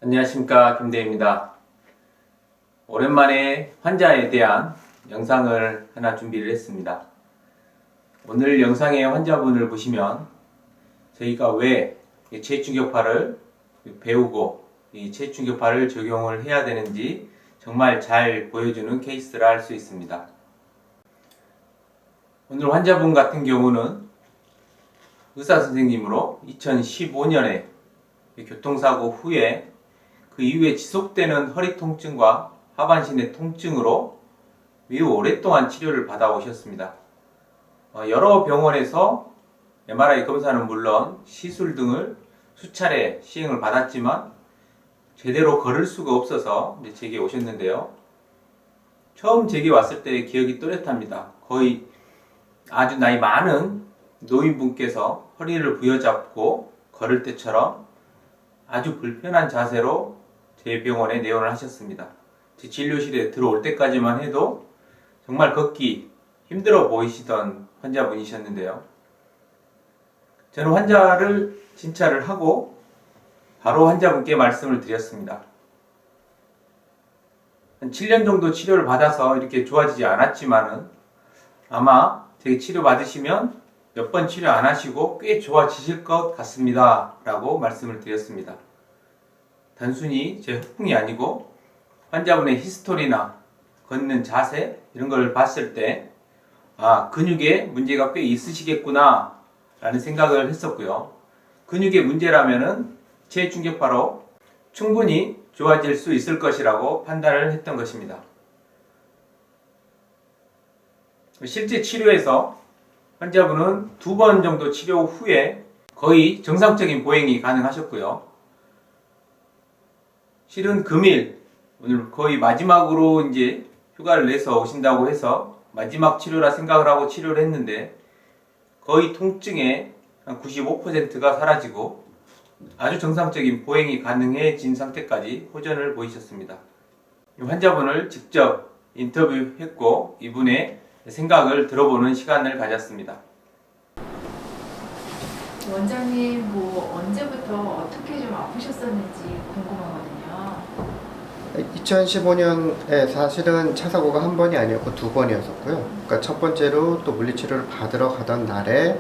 안녕하십니까, 김대입니다. 오랜만에 환자에 대한 영상을 하나 준비를 했습니다. 오늘 영상의 환자분을 보시면 저희가 왜 체중격파를 배우고 이 체중격파를 적용을 해야 되는지 정말 잘 보여주는 케이스를 알 수 있습니다. 오늘 환자분 같은 경우는 의사선생님으로 2015년에 교통사고 후에 그 이후에 지속되는 허리 통증과 하반신의 통증으로 매우 오랫동안 치료를 받아오셨습니다. 여러 병원에서 MRI 검사는 물론 시술 등을 수차례 시행을 받았지만 제대로 걸을 수가 없어서 제게 오셨는데요. 처음 제게 왔을 때 기억이 또렷합니다. 거의 아주 나이 많은 노인분께서 허리를 부여잡고 걸을 때처럼 아주 불편한 자세로 제 병원에 내원을 하셨습니다. 제 진료실에 들어올 때까지만 해도 정말 걷기 힘들어 보이시던 환자분이셨는데요. 저는 환자를 진찰을 하고 바로 환자분께 말씀을 드렸습니다. 한 7년 정도 치료를 받아서 이렇게 좋아지지 않았지만은 아마 제게 치료 받으시면 몇 번 치료 안 하시고 꽤 좋아지실 것 같습니다 라고 말씀을 드렸습니다. 단순히 제 허풍이 아니고 환자분의 히스토리나 걷는 자세 이런 걸 봤을 때 근육에 문제가 꽤 있으시겠구나 라는 생각을 했었고요. 근육의 문제라면은 체중격파로 충분히 좋아질 수 있을 것이라고 판단을 했던 것입니다. 실제 치료에서 환자분은 2번 정도 치료 후에 거의 정상적인 보행이 가능하셨고요. 실은 금일 오늘 거의 마지막으로 이제 휴가를 내서 오신다고 해서 마지막 치료라 생각을 하고 치료를 했는데 거의 통증의 한 95%가 사라지고 아주 정상적인 보행이 가능해진 상태까지 호전을 보이셨습니다. 이 환자분을 직접 인터뷰했고 이분의 생각을 들어보는 시간을 가졌습니다. 원장님, 언제부터 어떻게 좀 아프셨었는지 궁금하거든요. 2015년에 사실은 차 사고가 한 번이 아니었고 2번이었었고요. 그러니까 첫 번째로 또 물리치료를 받으러 가던 날에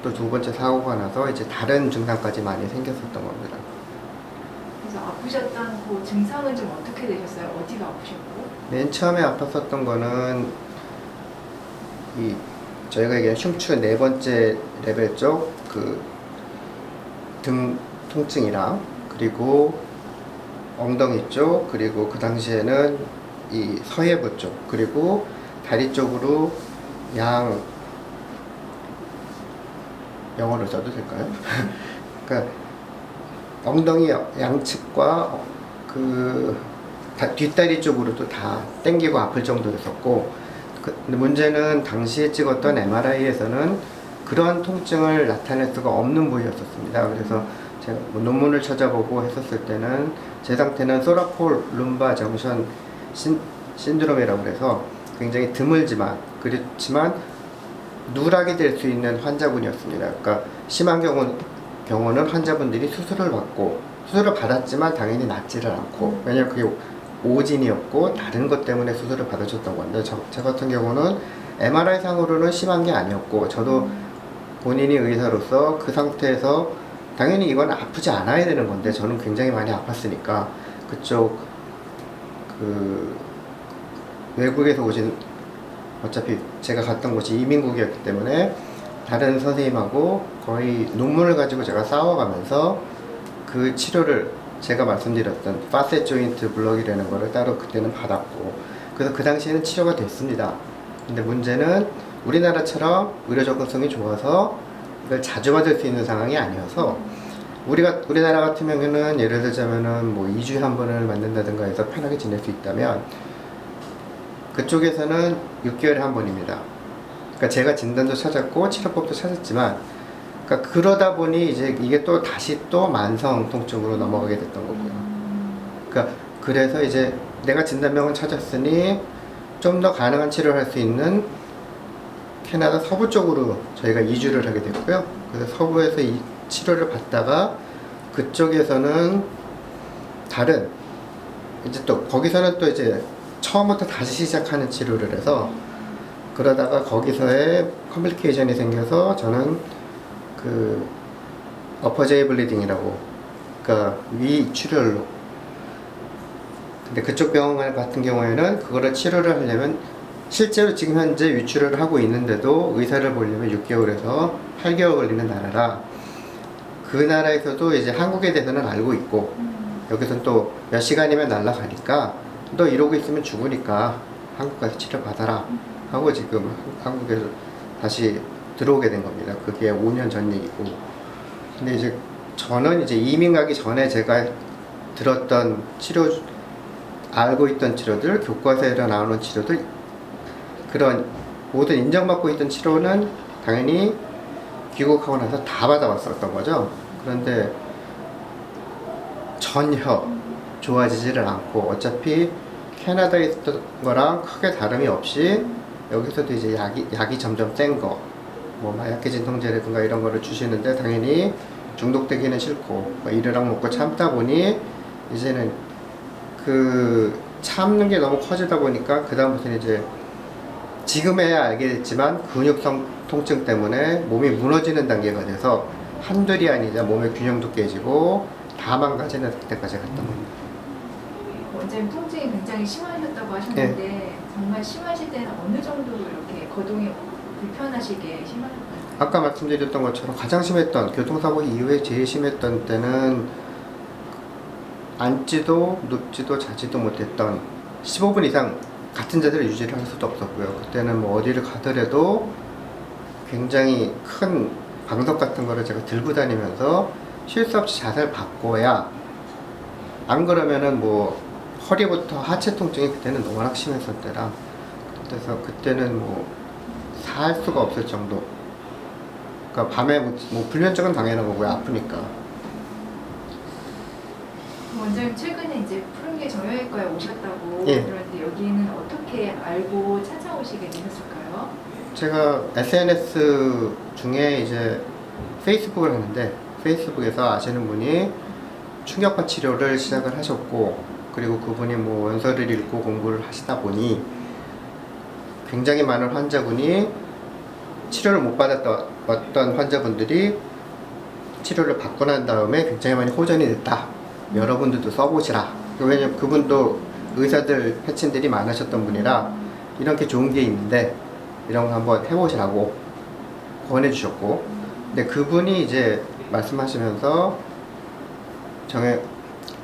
또 2번째 사고가 나서 이제 다른 증상까지 많이 생겼었던 겁니다. 그래서 아프셨던 그 증상은 좀 어떻게 되셨어요? 어디가 아프셨고? 맨 처음에 아팠었던 거는 저희가 얘기한 흉추 4번째 레벨 쪽 등 통증이랑 그리고 엉덩이 쪽 그리고 그 당시에는 이 서해부 쪽 그리고 다리 쪽으로 영어로 써도 될까요? 그러니까 엉덩이 양측과 뒷다리 쪽으로도 다 땡기고 아플 정도였었고 근데 문제는 당시에 찍었던 MRI에서는 그런 통증을 나타낼 수가 없는 부위였었습니다. 그래서 제가 논문을 찾아보고 했었을 때는 제 상태는 소라폴 룸바 정션 신드롬이라고 해서 굉장히 드물지만 그렇지만 누락이 될 수 있는 환자분이었습니다. 그러니까 심한 경우는 환자분들이 수술을 받았지만 당연히 낫지를 않고 왜냐면 그게 오진이었고 다른 것 때문에 수술을 받으셨던 건데 저 같은 경우는 MRI 상으로는 심한 게 아니었고 저도 본인이 의사로서 그 상태에서 당연히 이건 아프지 않아야 되는 건데 저는 굉장히 많이 아팠으니까 그쪽 외국에서 오신 어차피 제가 갔던 곳이 이민국이었기 때문에 다른 선생님하고 거의 논문을 가지고 제가 싸워가면서 그 치료를 제가 말씀드렸던 파셋 조인트 블럭이라는 거를 따로 그때는 받았고 그래서 그 당시에는 치료가 됐습니다. 근데 문제는 우리나라처럼 의료 접근성이 좋아서 이걸 자주 받을 수 있는 상황이 아니어서 우리나라 같으면은 예를 들자면은 2주에 한 번을 맞는다든가 해서 편하게 지낼 수 있다면 그쪽에서는 6개월에 한 번입니다. 그러니까 제가 진단도 찾았고 치료법도 찾았지만 그러다 보니 이제 이게 또 다시 또 만성 통증으로 넘어가게 됐던 거고요. 그래서 이제 내가 진단명을 찾았으니 좀 더 가능한 치료를 할 수 있는 캐나다 서부 쪽으로 저희가 이주를 하게 됐고요. 그래서 서부에서 이 치료를 받다가 그쪽에서는 다른 이제 또 거기서는 또 이제 처음부터 다시 시작하는 치료를 해서 그러다가 거기서의 컴플리케이션이 생겨서 저는 그 어퍼제이 블리딩이라고 그러니까 위 출혈로 근데 그쪽 병원 같은 경우에는 그거를 치료를 하려면 실제로 지금 현재 위출혈을 하고 있는데도 의사를 보려면 6개월에서 8개월 걸리는 나라라 그 나라에서도 이제 한국에 대해서는 알고 있고 여기서는 또 몇 시간이면 날아가니까 너 이러고 있으면 죽으니까 한국 가서 치료받아라 하고 지금 한국에서 다시 들어오게 된 겁니다. 그게 5년 전 얘기고 근데 이제 저는 이제 이민 가기 전에 제가 들었던 치료 알고 있던 치료들 교과서에 나오는 치료들 그런 모든 인정받고 있던 치료는 당연히 귀국하고 나서 다 받아봤었던 거죠. 그런데 전혀 좋아지지를 않고 어차피 캐나다에 있었던 거랑 크게 다름이 없이 여기서도 이제 약이 점점 센 거, 뭐 마약계 진통제라든가 이런 거를 주시는데 당연히 중독되기는 싫고 뭐 이르락 먹고 참다 보니 이제는 그 참는 게 너무 커지다 보니까 그 다음부터는 이제 지금에야 알게 됐지만 근육성 통증 때문에 몸이 무너지는 단계가 돼서 한둘이 아니라 몸의 균형도 깨지고 다 망가지는 상태까지 갔던 겁니다. 원장님 통증이 굉장히 심하셨다고 하셨는데 정말 심하실 때는 어느 정도로 이렇게 거동이 불편하시게 심하셨나요? 아까 말씀드렸던 것처럼 가장 심했던 교통사고 이후에 제일 심했던 때는 앉지도 눕지도 자지도 못했던 15분 이상 같은 자세를 유지를 할 수도 없었고요. 그때는 뭐 어디를 가더라도 굉장히 큰 방석 같은 거를 제가 들고 다니면서 쉴 수 없이 자세를 바꿔야 안 그러면은 뭐 허리부터 하체 통증이 그때는 워낙 심했을 때라 그래서 그때는 뭐 살 수가 없을 정도 그러니까 밤에 뭐 불면증은 당연한 거고요. 아프니까. 원장님 최근에 이제 푸른게 정형외과에 오셨다고 예. 그러는데 여기는 어떻게 알고 찾아오시게 되셨을까요? 제가 SNS 중에 이제 페이스북을 하는데 페이스북에서 아시는 분이 충격파 치료를 시작을 하셨고 그리고 그분이 뭐 원서를 읽고 공부를 하시다 보니 굉장히 많은 환자분이 치료를 못 받았던 어떤 환자분들이 치료를 받고 난 다음에 굉장히 많이 호전이 됐다. 여러분들도 써보시라. 왜냐면 그분도 의사들 패친들이 많으셨던 분이라 이런 게 좋은 게 있는데 이런 거 한번 해보시라고 권해주셨고 근데 그분이 이제 말씀하시면서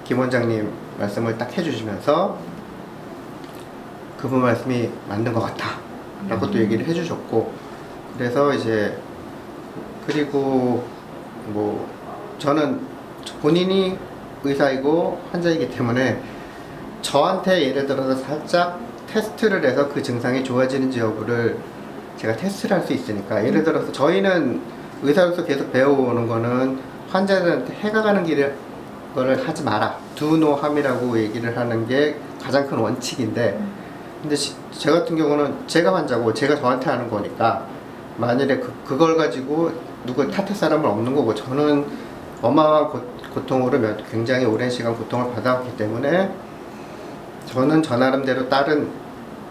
김 원장님 말씀을 딱 해주시면서 그분 말씀이 맞는 것 같아 라고 또 얘기를 해주셨고 그래서 이제 그리고 뭐 저는 본인이 의사이고 환자이기 때문에 저한테 예를 들어서 살짝 테스트를 해서 그 증상이 좋아지는지 여부를 제가 테스트를 할 수 있으니까 예를 들어서 저희는 의사로서 계속 배워오는 거는 환자들한테 해가 가는 거를 하지 마라 두노함이라고 얘기를 하는 게 가장 큰 원칙인데 근데 제 같은 경우는 제가 환자고 제가 저한테 하는 거니까 만일에 그걸 가지고 누구 탓할 사람은 없는 거고 저는 어마어마한 고통으로 굉장히 오랜 시간 고통을 받아왔기 때문에 저는 저 나름대로 다른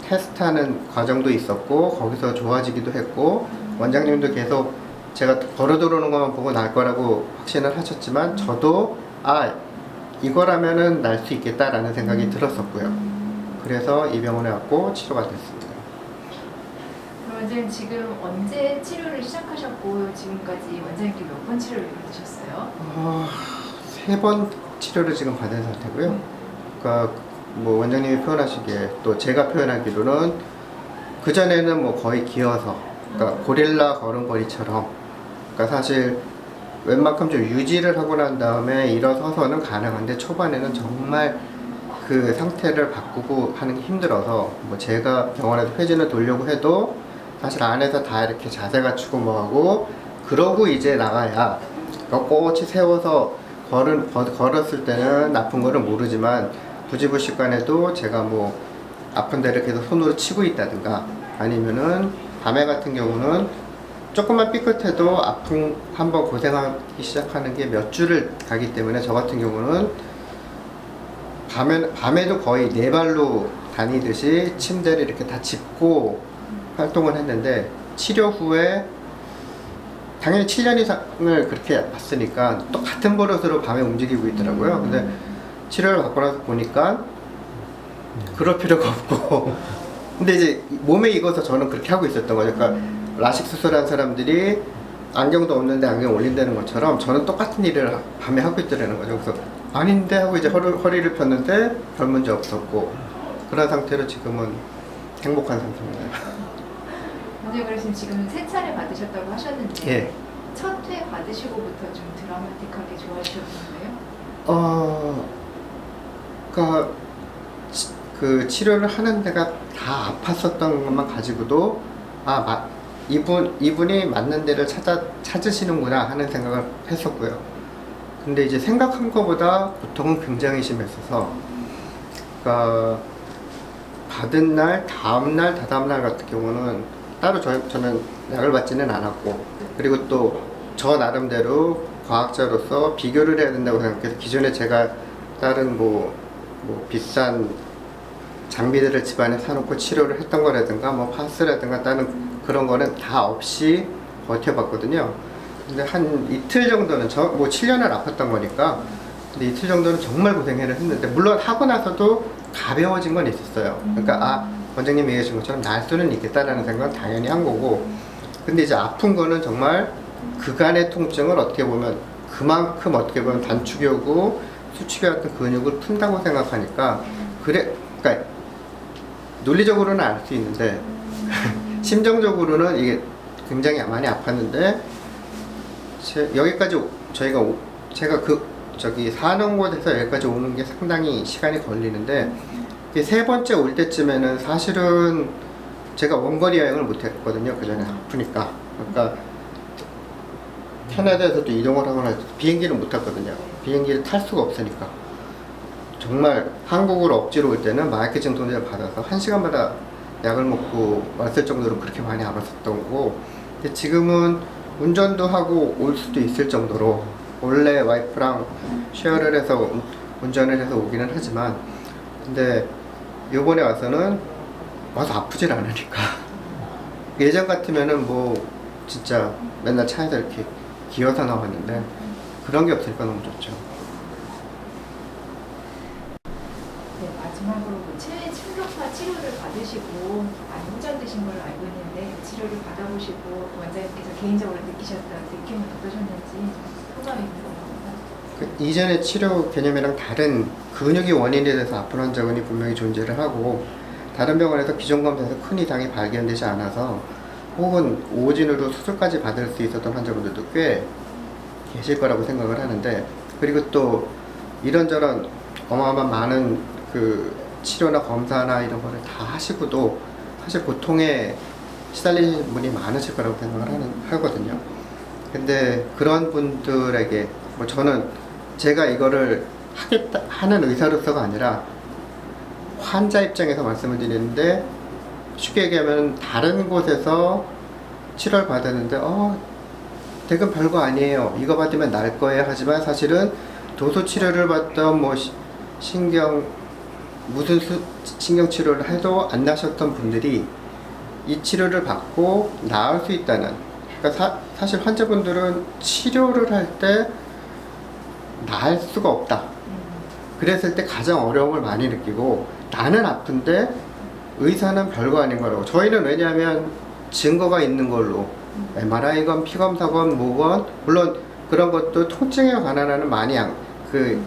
테스트하는 과정도 있었고 거기서 좋아지기도 했고 원장님도 계속 제가 걸어 들어오는 것만 보고 날 거라고 확신을 하셨지만 저도 이거라면은 날 수 있겠다라는 생각이 들었었고요. 그래서 이 병원에 왔고 치료가 됐습니다. 원장님 지금 언제 치료를 시작하셨고 지금까지 원장님께 몇 번 치료를 받으셨어요? 3번 치료를 지금 받은 상태고요. 그러니까 뭐 원장님이 표현하시기에 또 제가 표현하기로는 그 전에는 뭐 거의 기어서 그러니까 고릴라 걸음걸이처럼 그러니까 사실 웬만큼 좀 유지를 하고 난 다음에 일어서서는 가능한데 초반에는 정말 그 상태를 바꾸고 하는 게 힘들어서 뭐 제가 병원에서 회진을 돌려고 해도 사실 안에서 다 이렇게 자세 갖추고 뭐하고 그러고 이제 나가야 그러니까 꼿이 세워서 걸었을 때는 아픈 거를 모르지만 부지불식간에도 제가 뭐 아픈 데를 계속 손으로 치고 있다든가 아니면은 밤에 같은 경우는 조금만 삐끗해도 한번 고생하기 시작하는 게 몇 주를 가기 때문에 저 같은 경우는 밤에도 거의 네 발로 다니듯이 침대를 이렇게 다 짚고 활동을 했는데 치료 후에 당연히 7년 이상을 그렇게 봤으니까 또 같은 버릇으로 밤에 움직이고 있더라고요. 근데 치료를 받고 나서 보니까 그럴 필요가 없고 근데 이제 몸에 익어서 저는 그렇게 하고 있었던 거죠. 그러니까 라식 수술한 사람들이 안경도 없는데 안경 올린다는 것처럼 저는 똑같은 일을 밤에 하고 있더라는 거죠. 그래서 아닌데 하고 이제 허리를 폈는데 별 문제 없었고 그런 상태로 지금은 행복한 상태입니다. 원장님 그러시면 지금 3차례 받으셨다고 하셨는데 예. 첫 회 받으시고부터 좀 드라마틱하게 좋아지셨나요? 그러니까 그 치료를 하는 데가 다 아팠었던 것만 가지고도 이분이 맞는 데를 찾으시는구나 하는 생각을 했었고요. 근데 이제 생각한 것보다 고통은 굉장히 심했어서 그러니까 받은 날, 다음 날, 다다음 날 같은 경우는 따로 저는 약을 받지는 않았고 그리고 또 저 나름대로 과학자로서 비교를 해야 된다고 생각해서 기존에 제가 다른 뭐 비싼 장비들을 집안에 사놓고 치료를 했던 거라든가 뭐 파스라든가 다른 그런 거는 다 없이 버텨봤거든요. 근데 한 이틀 정도는 뭐 7년을 아팠던 거니까 근데 이틀 정도는 정말 고생을 했는데 물론 하고 나서도 가벼워진 건 있었어요. 그러니까 원장님이 얘기하신 것처럼 날 수는 있겠다라는 생각은 당연히 한 거고 근데 이제 아픈 거는 정말 그간의 통증을 어떻게 보면 그만큼 어떻게 보면 단축이고 수축이 같은 근육을 푼다고 생각하니까 그러니까 논리적으로는 알 수 있는데 심정적으로는 이게 굉장히 많이 아팠는데 여기까지 제가 사는 곳에서 여기까지 오는 게 상당히 시간이 걸리는데 세 번째 올 때쯤에는 사실은 제가 원거리 여행을 못 했거든요. 그 전에 아프니까. 그러니까 캐나다에서도 이동을 하거나 비행기를 못 탔거든요. 비행기를 탈 수가 없으니까. 정말 한국으로 억지로 올 때는 마이크증 돈을 받아서 1시간마다 약을 먹고 왔을 정도로 그렇게 많이 아팠었던 거고 근데 지금은 운전도 하고 올 수도 있을 정도로 원래 와이프랑 쉐어를 해서 운전을 해서 오기는 하지만 근데 요번에 와서 아프질 않으니까 예전 같으면은 뭐 진짜 맨날 차에서 이렇게 기어서 나왔는데 그런 게 없으니까 너무 좋죠. 네, 마지막으로 충격파 치료를 받으시고 많이 후전되신 걸로 알고 있는데 그 치료를 받아보시고 원장님께서 개인적으로 느끼셨던 느낌은 어떠셨는지 소감이 궁금합니다. 이전의 치료 개념이랑 다른 근육이 원인이 돼서 아픈 환자분이 분명히 존재를 하고 다른 병원에서 기존 검사에서 큰 이상이 발견되지 않아서 혹은 오진으로 수술까지 받을 수 있었던 환자분들도 꽤 계실 거라고 생각을 하는데 그리고 또 이런저런 어마어마한 많은 그 치료나 검사나 이런 거를 다 하시고도 사실 고통에 시달리는 분이 많으실 거라고 생각을 하거든요. 근데 그런 분들에게 뭐 저는 제가 이거를 하는 의사로서가 아니라 환자 입장에서 말씀을 드리는데 쉽게 얘기하면 다른 곳에서 치료를 받았는데 대금 별거 아니에요. 이거 받으면 날 거예요. 하지만 사실은 도수 치료를 받던 뭐 무슨 신경 치료를 해도 안 나셨던 분들이 이 치료를 받고 나을 수 있다는 그러니까 사실 환자분들은 치료를 할 때 나을 수가 없다. 그랬을 때 가장 어려움을 많이 느끼고 나는 아픈데 의사는 별거 아닌 거라고. 저희는 왜냐하면 증거가 있는 걸로 MRI건 피검사건 뭐건 물론 그런 것도 통증에 관한 하는 많이 그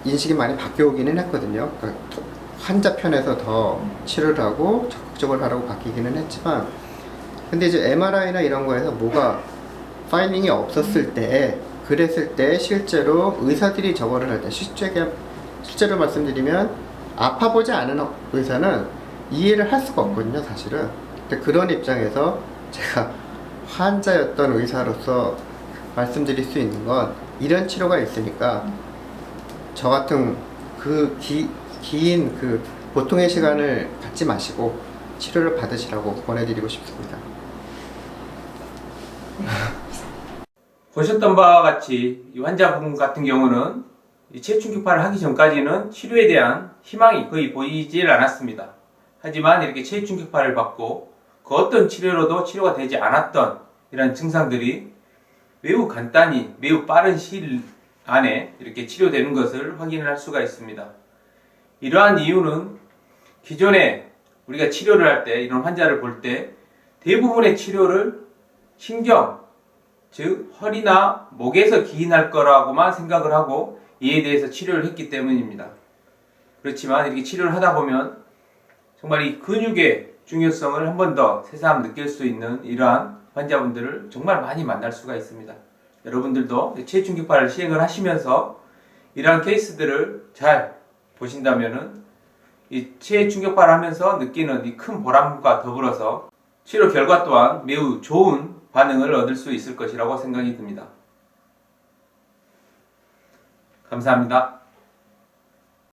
인식이 많이 바뀌어오기는 했거든요. 그러니까 환자 편에서 더 치료를 하고 적극적으로 하라고 바뀌기는 했지만 근데 이제 MRI나 이런 거에서 뭐가 파인딩이 없었을 때 그랬을 때 실제로 의사들이 저거를 할 때 실제로 말씀드리면 아파보지 않은 의사는 이해를 할 수가 없거든요, 사실은. 근데 그런 입장에서 제가 환자였던 의사로서 말씀드릴 수 있는 건 이런 치료가 있으니까 저 같은 그 긴 그 고통의 시간을 갖지 마시고 치료를 받으시라고 권해드리고 싶습니다. 보셨던 바와 같이 이 환자분 같은 경우는 이 체충격파를 하기 전까지는 치료에 대한 희망이 거의 보이질 않았습니다. 하지만 이렇게 체충격파를 받고 그 어떤 치료로도 치료가 되지 않았던 이런 증상들이 매우 간단히 매우 빠른 시일 안에 이렇게 치료되는 것을 확인할 수가 있습니다. 이러한 이유는 기존에 우리가 치료를 할 때 이런 환자를 볼 때 대부분의 치료를 신경, 즉 허리나 목에서 기인할 거라고만 생각을 하고 이에 대해서 치료를 했기 때문입니다. 그렇지만 이렇게 치료를 하다 보면 정말 이 근육의 중요성을 한 번 더 새삼 느낄 수 있는 이러한 환자분들을 정말 많이 만날 수가 있습니다. 여러분들도 체중격파를 시행을 하시면서 이러한 케이스들을 잘 보신다면은 이 체중격파를 하면서 느끼는 이 큰 보람과 더불어서 치료 결과 또한 매우 좋은 반응을 얻을 수 있을 것이라고 생각이 듭니다. 감사합니다.